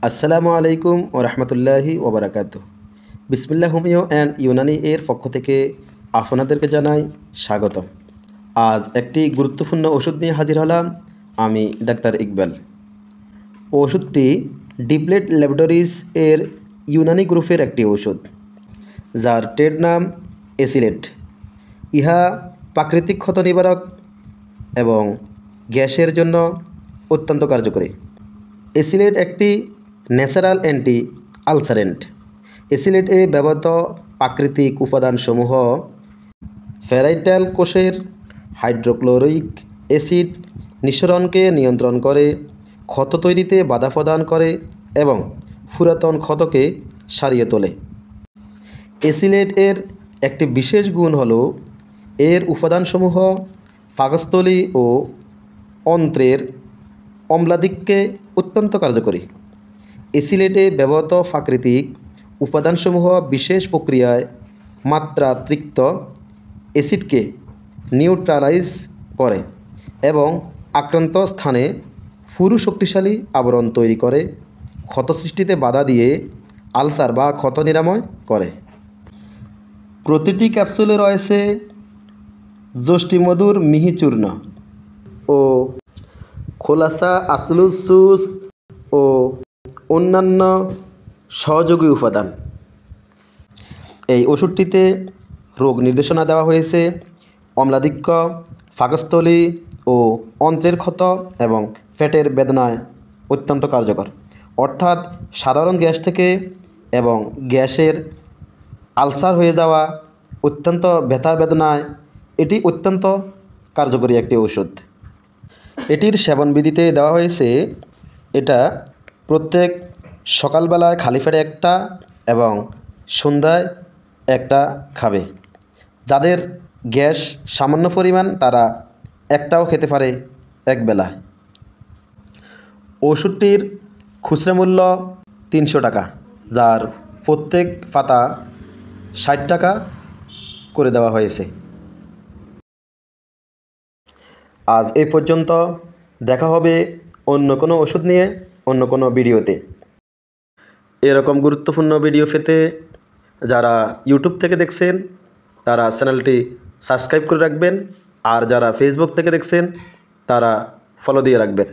আসসালামু আলাইকুম ও রহমতুল্লাহি ওবরাকাতুহ। বিসমিল্লাহ হোমিও অ্যান্ড ইউনানি এর পক্ষ থেকে আপনাদেরকে জানাই স্বাগতম। আজ একটি গুরুত্বপূর্ণ ওষুধ নিয়ে হাজির হলাম। আমি ডাক্তার ইকবাল। ওষুধটি ডিপ্লেট ল্যাবরেটরিজ এর ইউনানি গ্রুপের একটি ওষুধ, যার ট্রেড নাম এসিলেট। ইহা প্রাকৃতিক ক্ষত নিবারক এবং গ্যাসের জন্য অত্যন্ত কার্যকরী। এসিলেট একটি ন্যাচারাল অ্যান্টি আলসারেন্ট। এসিলেটে ব্যবহৃত প্রাকৃতিক উপাদানসমূহ ফেরাইটাল কোষের হাইড্রোক্লোরিক অ্যাসিড নিঃসরণকে নিয়ন্ত্রণ করে, ক্ষত তৈরিতে বাধা প্রদান করে এবং পুরাতন ক্ষতকে সারিয়ে তোলে। এসিলেট এর একটি বিশেষ গুণ হল এর উপাদানসমূহ পাকস্থলী ও অন্ত্রের অম্লাদিক্যে অত্যন্ত কার্যকরী। এসিলেটে ব্যবহৃত প্রাকৃতিক উপাদানসমূহ বিশেষ প্রক্রিয়ায় মাত্রাতিরিক্ত অ্যাসিডকে নিউট্রালাইজ করে এবং আক্রান্ত স্থানে পুরু শক্তিশালী আবরণ তৈরি করে, ক্ষত সৃষ্টিতে বাধা দিয়ে আলসার বা ক্ষত নিরাময় করে। প্রতিটি ক্যাপসুলে রয়েছে যষ্টিমধুর মিহি চূর্ণ ও খোলাসা আসলুসুস ও অন্যান্য সহযোগী উপাদান। এই ওষুধটিতে রোগ নির্দেশনা দেওয়া হয়েছে অম্লাধিক্য, পাকস্থলী ও অন্ত্রের ক্ষত এবং পেটের বেদনায় অত্যন্ত কার্যকর, অর্থাৎ সাধারণ গ্যাস থেকে এবং গ্যাসের আলসার হয়ে যাওয়া অত্যন্ত ব্যথা বেদনায় এটি অত্যন্ত কার্যকরী একটি ওষুধ। এটির সেবনবিধিতে দেওয়া হয়েছে এটা প্রত্যেক সকালবেলায় খালি পেটে একটা এবং সন্ধ্যায় একটা খাবে। যাদের গ্যাস সামান্য পরিমাণ তারা একটাও খেতে পারে একবেলায়। ওষুধটির খুচরা মূল্য 300 টাকা, যার প্রত্যেক পাতা 60 টাকা করে দেওয়া হয়েছে। আজ এই পর্যন্ত, দেখা হবে অন্য কোনো ওষুধ নিয়ে অন্য কোনো ভিডিওতে। এরকম গুরুত্বপূর্ণ ভিডিও পেতে যারা ইউটিউব থেকে দেখছেন তারা চ্যানেলটি সাবস্ক্রাইব করে রাখবেন, আর যারা ফেসবুক থেকে দেখছেন তারা ফলো দিয়ে রাখবেন।